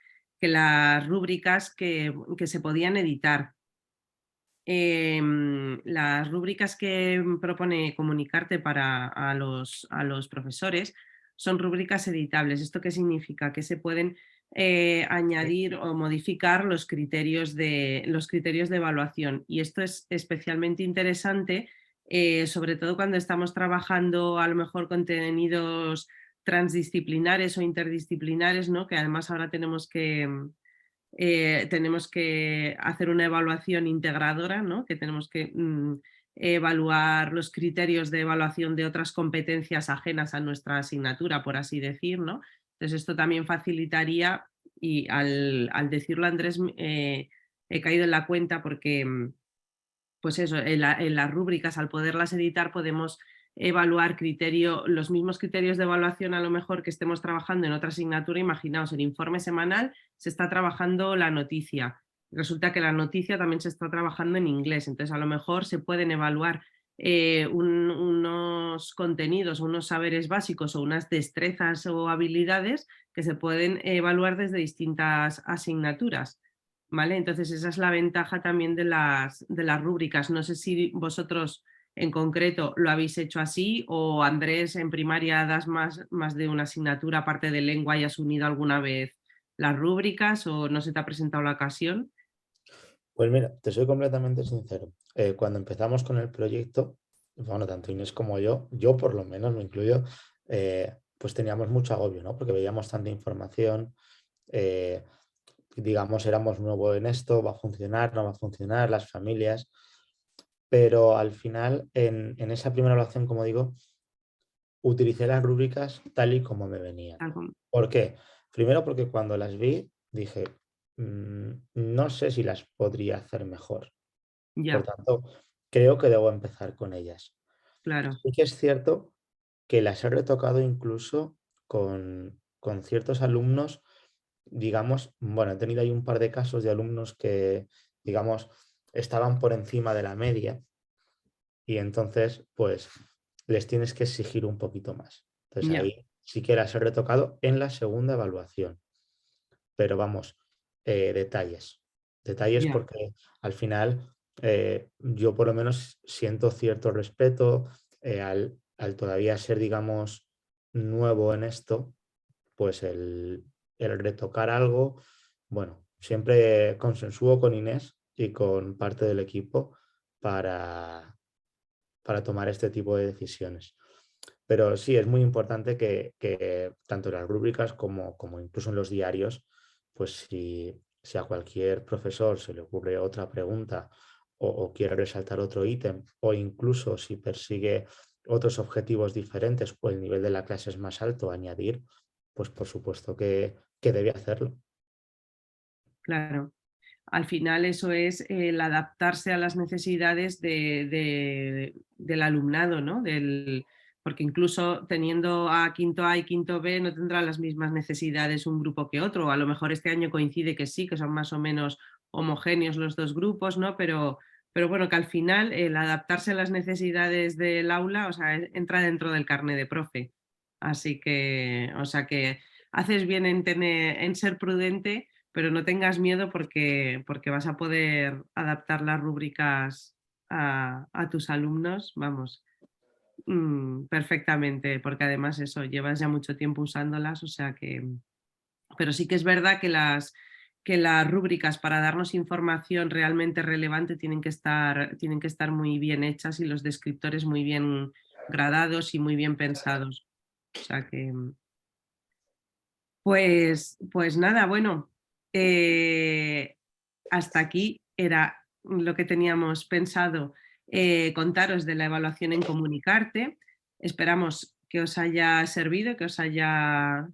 que las rúbricas que se podían editar. Las rúbricas que propone Comunicarte a los profesores son rúbricas editables. ¿Esto qué significa? Que se pueden añadir o modificar los criterios de evaluación. Y esto es especialmente interesante, sobre todo cuando estamos trabajando a lo mejor contenidos transdisciplinares o interdisciplinares, ¿no? Que además ahora tenemos que hacer una evaluación integradora, ¿no? Que tenemos que evaluar los criterios de evaluación de otras competencias ajenas a nuestra asignatura, por así decir, ¿no? Entonces esto también facilitaría, y al decirlo Andrés he caído en la cuenta porque pues eso, en las rúbricas, al poderlas editar, podemos evaluar los mismos criterios de evaluación a lo mejor que estemos trabajando en otra asignatura. Imaginaos, el informe semanal se está trabajando la noticia. Resulta que la noticia también se está trabajando en inglés. Entonces, a lo mejor se pueden evaluar unos contenidos, unos saberes básicos o unas destrezas o habilidades que se pueden evaluar desde distintas asignaturas. ¿Vale? Entonces esa es la ventaja también de las rúbricas. No sé si vosotros en concreto lo habéis hecho así o Andrés en primaria das más de una asignatura aparte de lengua y has unido alguna vez las rúbricas o no se te ha presentado la ocasión. Pues mira, te soy completamente sincero. Cuando empezamos con el proyecto, bueno, tanto Inés como yo por lo menos me incluyo, pues teníamos mucho agobio, ¿no? Porque veíamos tanta información, eh, digamos, éramos nuevos en esto, va a funcionar, no va a funcionar, las familias, pero al final, en esa primera evaluación, como digo, utilicé las rúbricas tal y como me venían. Algo- ¿Por qué? Primero porque cuando las vi dije, no sé si las podría hacer mejor. Por Ya, tanto, creo que debo empezar con ellas. claro, Sí que es cierto que las he retocado incluso con ciertos alumnos, digamos, bueno, he tenido ahí un par de casos de alumnos que, digamos, estaban por encima de la media y entonces, pues, les tienes que exigir un poquito más. Entonces ya, ahí sí que las he retocado en la segunda evaluación, pero vamos, detalles. Detalles ya, porque al final yo por lo menos siento cierto respeto al todavía ser, digamos, nuevo en esto, pues el retocar algo, bueno, siempre consensúo con Inés y con parte del equipo para tomar este tipo de decisiones. Pero sí, es muy importante que tanto en las rúbricas como incluso en los diarios, pues si a cualquier profesor se le ocurre otra pregunta o quiere resaltar otro ítem, o incluso si persigue otros objetivos diferentes o el nivel de la clase es más alto, añadir, pues por supuesto que debe hacerlo. Claro. Al final eso es el adaptarse a las necesidades del alumnado, ¿no? Porque incluso teniendo a quinto A y quinto B no tendrá las mismas necesidades un grupo que otro. A lo mejor este año coincide que sí, que son más o menos homogéneos los dos grupos, ¿no? Pero bueno, que al final el adaptarse a las necesidades del aula, o sea, entra dentro del carné de profe. Así que, o sea que haces bien en ser prudente, pero no tengas miedo porque vas a poder adaptar las rúbricas a tus alumnos, vamos, perfectamente, porque además eso, llevas ya mucho tiempo usándolas, o sea que... Pero sí que es verdad que las rúbricas para darnos información realmente relevante tienen que estar muy bien hechas y los descriptores muy bien gradados y muy bien pensados. O sea que... Pues nada, bueno, hasta aquí era lo que teníamos pensado contaros de la evaluación en Comunicarte. Esperamos que os haya servido, que os haya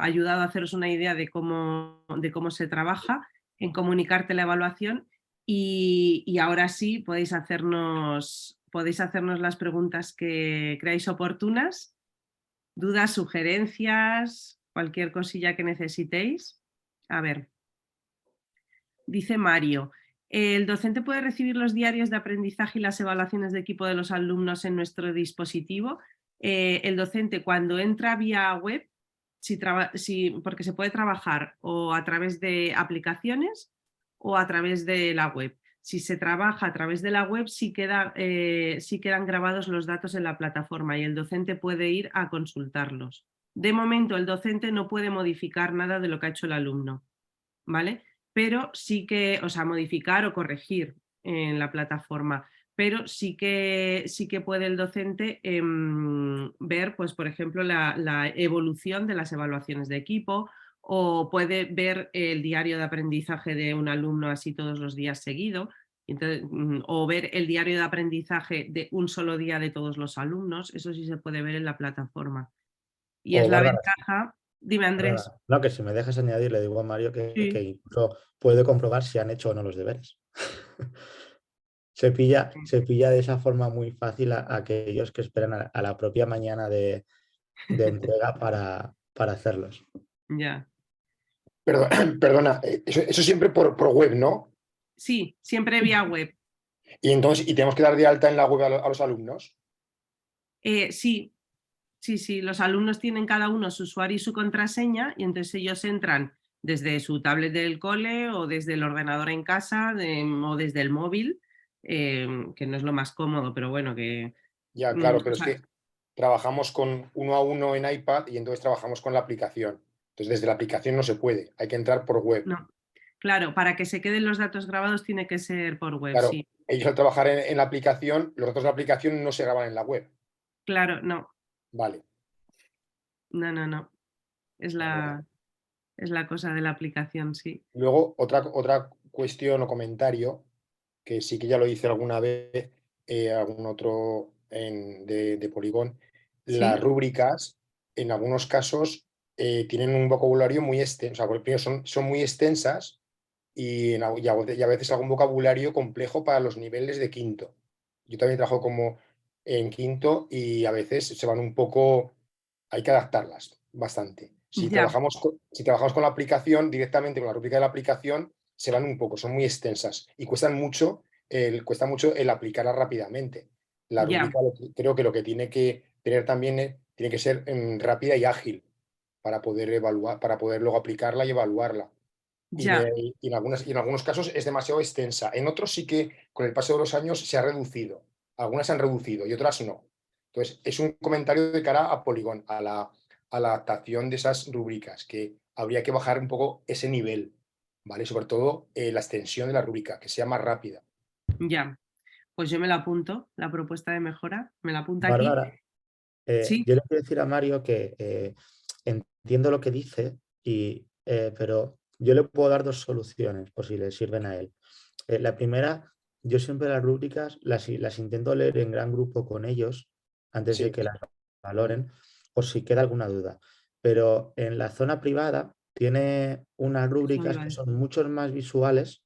ayudado a haceros una idea de cómo se trabaja en Comunicarte la evaluación y ahora sí podéis hacernos las preguntas que creáis oportunas, dudas, sugerencias, cualquier cosilla que necesitéis. A ver, dice Mario, ¿el docente puede recibir los diarios de aprendizaje y las evaluaciones de equipo de los alumnos en nuestro dispositivo? El docente cuando entra vía web, porque se puede trabajar o a través de aplicaciones o a través de la web. Si se trabaja a través de la web, sí quedan grabados los datos en la plataforma y el docente puede ir a consultarlos. De momento, el docente no puede modificar nada de lo que ha hecho el alumno, ¿vale? Pero sí que, o sea, modificar o corregir en la plataforma, pero sí que puede el docente ver, pues, por ejemplo, la evolución de las evaluaciones de equipo, o puede ver el diario de aprendizaje de un alumno así todos los días seguido, entonces, o ver el diario de aprendizaje de un solo día de todos los alumnos, eso sí se puede ver en la plataforma. Y es O la Bárbara, ventaja. Dime, Andrés. no, que si me dejas añadir, le digo a Mario que Sí. incluso puede comprobar si han hecho o no los deberes. Se pilla de esa forma muy fácil a aquellos que esperan a la propia mañana de entrega para hacerlos. Ya. Perdona, eso siempre por web, ¿no? Sí, siempre vía web. Y entonces, ¿y tenemos que dar de alta en la web a los alumnos? Sí, los alumnos tienen cada uno su usuario y su contraseña y entonces ellos entran desde su tablet del cole o desde el ordenador en casa o desde el móvil, que no es lo más cómodo, pero bueno, que... Ya, claro, pero o es sea, que trabajamos con 1 a 1 en iPad y entonces trabajamos con la aplicación. Entonces, desde la aplicación no se puede, hay que entrar por web. no, claro, para que se queden los datos grabados tiene que ser por web, Claro, sí. ellos al trabajar en la aplicación, los datos de la aplicación no se graban en la web. Claro, no, Vale. no. Es Vale, vale. la cosa de la aplicación, sí. Luego, otra cuestión o comentario, que sí que ya lo hice alguna vez, algún otro de Polygon, las ¿Sí? rúbricas en algunos casos tienen un vocabulario muy extenso, o sea, primero son muy extensas y a veces algún vocabulario complejo para los niveles de quinto. Yo también trabajo como en quinto y a veces se van un poco, hay que adaptarlas bastante. Si Ya, trabajamos con la aplicación, directamente con la rúbrica de la aplicación, se van un poco, son muy extensas y cuesta mucho el aplicarlas rápidamente. La ya, rúbrica creo que lo que tiene que tener también tiene que ser rápida y ágil para poder evaluar, para poder luego aplicarla y evaluarla. Ya, y en algunos casos es demasiado extensa. En otros sí que con el paso de los años se ha reducido. Algunas se han reducido y otras no. Entonces, es un comentario de cara a Polygon, a la adaptación de esas rúbricas, que habría que bajar un poco ese nivel, ¿vale? Sobre todo la extensión de la rúbrica, que sea más rápida. ya. Pues yo me la apunto, la propuesta de mejora, me la apunto aquí. Bárbara, Sí, yo le quiero decir a Mario que entiendo lo que dice, pero yo le puedo dar dos soluciones por si le sirven a él. La primera, yo siempre las rúbricas las intento leer en gran grupo con ellos antes de Sí, que las valoren, por si queda alguna duda. Pero en la zona privada tiene unas eso rúbricas iba a que decir. son mucho más visuales,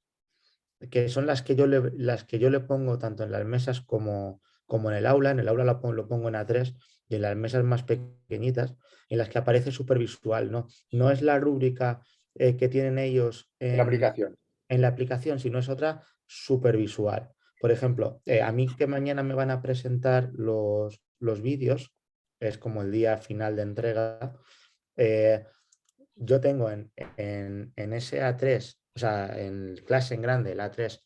que son las que yo le pongo tanto en las mesas como en el aula. En el aula lo pongo en A3 y en las mesas más pequeñitas, en las que aparece súper visual, ¿no? No es la rúbrica que tienen ellos en la aplicación. en la aplicación, sino es otra súper visual. Por ejemplo, a mí que mañana me van a presentar los vídeos, es como el día final de entrega, eh, yo tengo en ese A3, o sea, en clase en grande, el A3,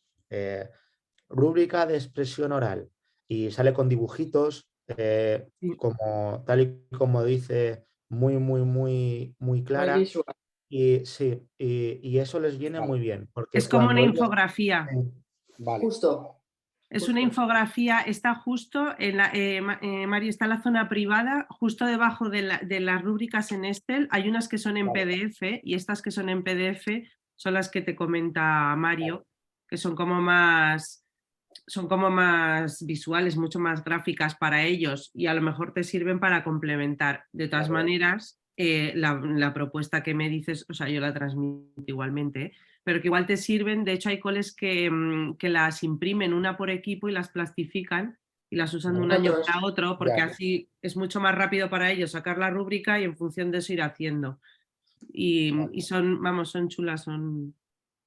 rúbrica de expresión oral y sale con dibujitos, Sí. como tal y como dice, muy, muy, muy, muy Muy clara. visual. Y sí, y eso les viene Vale, muy bien, porque Es como una cuando ellos... infografía. vale, Justo. Es una Justo. infografía, está justo, Mario, está en la zona privada, justo debajo de las rúbricas en Excel. Hay unas que son en vale, PDF y estas que son en PDF son las que te comenta Mario, vale. que son como más visuales, mucho más gráficas para ellos y a lo mejor te sirven para complementar. De todas Vale, maneras, la propuesta que me dices, o sea, yo la transmito igualmente, ¿eh? Pero que igual te sirven. De hecho, hay coles que las imprimen una por equipo y las plastifican y las usan de un año Otros. para otro, porque ya, así es mucho más rápido para ellos sacar la rúbrica y en función de eso ir haciendo. Y vale. son, vamos, son chulas, son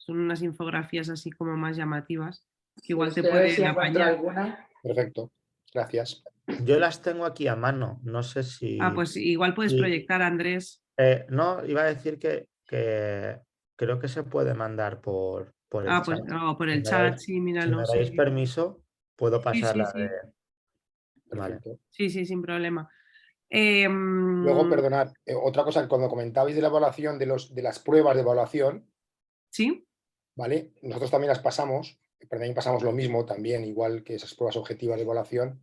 unas infografías así como más llamativas, que igual te Voy a ver si pueden encuentro apañar. alguna. Perfecto, gracias. Yo las tengo aquí a mano, no sé Ah, pues igual puedes proyectar, Andrés. no, iba a decir que creo que se puede mandar por el Ah, pues chat. por Si el me chat, dais, sí, si míralo, me sí, dais sí. permiso, puedo Sí, sí, pasarla sí, Vale. Perfecto. sí, sí, sin problema. Luego, perdonad, otra cosa, cuando comentabais de la evaluación de las pruebas de evaluación, ¿Sí? ¿vale? Nosotros también las pasamos, pero también pasamos lo mismo, también, igual que esas pruebas objetivas de evaluación,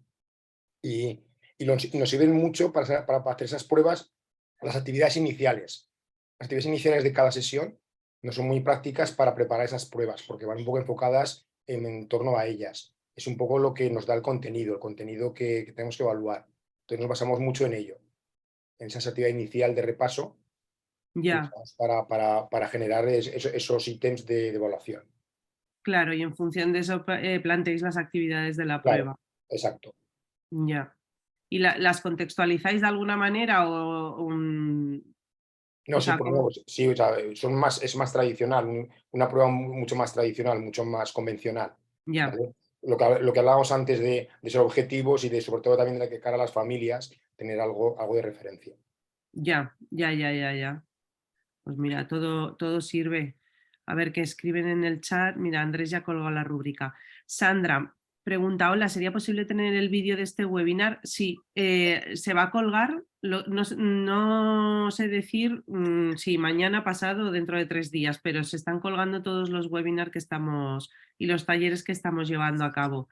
y nos sirven mucho para hacer esas pruebas, las actividades iniciales. Las actividades iniciales de cada sesión no son muy prácticas para preparar esas pruebas, porque van un poco enfocadas en torno a ellas. Es un poco lo que nos da el contenido que tenemos que evaluar. Entonces nos basamos mucho en ello, en esa actividad inicial de repaso Ya, para generar esos ítems de evaluación. claro, y en función de eso planteéis las actividades de la Claro, prueba. exacto. Ya. ¿Y las contextualizáis de alguna manera No, o sí, sea, por nuevo, sí, o sea, es más tradicional, una prueba mucho más tradicional, mucho más convencional. ya, ¿Vale? Lo que hablábamos antes de esos objetivos y sobre todo también de cara a las familias, tener algo de referencia. ya, ya, ya, ya, ya. Pues mira, todo sirve. A ver qué escriben en el chat. Mira, Andrés ya colgó la rúbrica. Sandra pregunta, hola, ¿sería posible tener el vídeo de este webinar? Sí, se va a colgar. No sé decir si mañana, pasado o dentro de 3 días, pero se están colgando todos los webinars que estamos y los talleres que estamos llevando a cabo.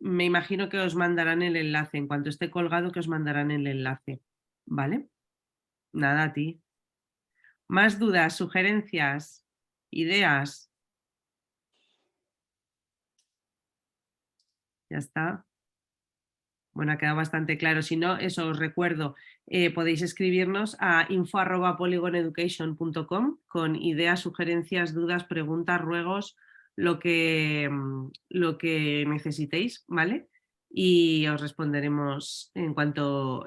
Me imagino que os mandarán el enlace. En cuanto esté colgado, que os mandarán el enlace. ¿Vale? Nada a ti. Más dudas, sugerencias, ideas. Ya está. Bueno, ha quedado bastante claro. Si no, eso os recuerdo, podéis escribirnos a info@polygoneducation.com con ideas, sugerencias, dudas, preguntas, ruegos, lo que necesitéis, ¿vale? Y os responderemos en cuanto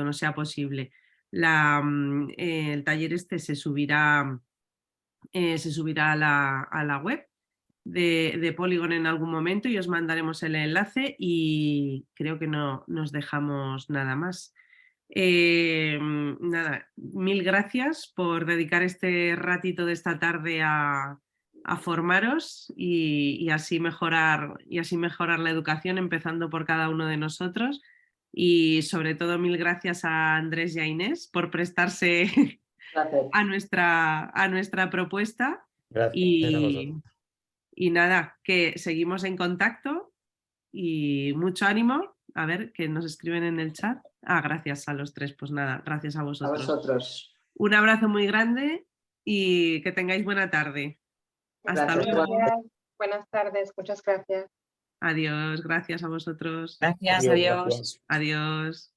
nos sea posible. El taller este se subirá a la web de Polygon en algún momento y os mandaremos el enlace y creo que no nos dejamos nada más. Nada, mil gracias por dedicar este ratito de esta tarde a formaros y así mejorar la educación, empezando por cada uno de nosotros. Y sobre todo mil gracias a Andrés y a Inés por prestarse a nuestra propuesta. Gracias a vosotros. Y nada, que seguimos en contacto y mucho ánimo. A ver, que nos escriben en el chat. Gracias a los tres. Pues nada, gracias a A vosotros. vosotros. Un abrazo muy grande y que tengáis buena tarde. Hasta Gracias, luego. igualmente. Buenas tardes, muchas gracias. Adiós, gracias a vosotros. Gracias, adiós. Gracias. Adiós.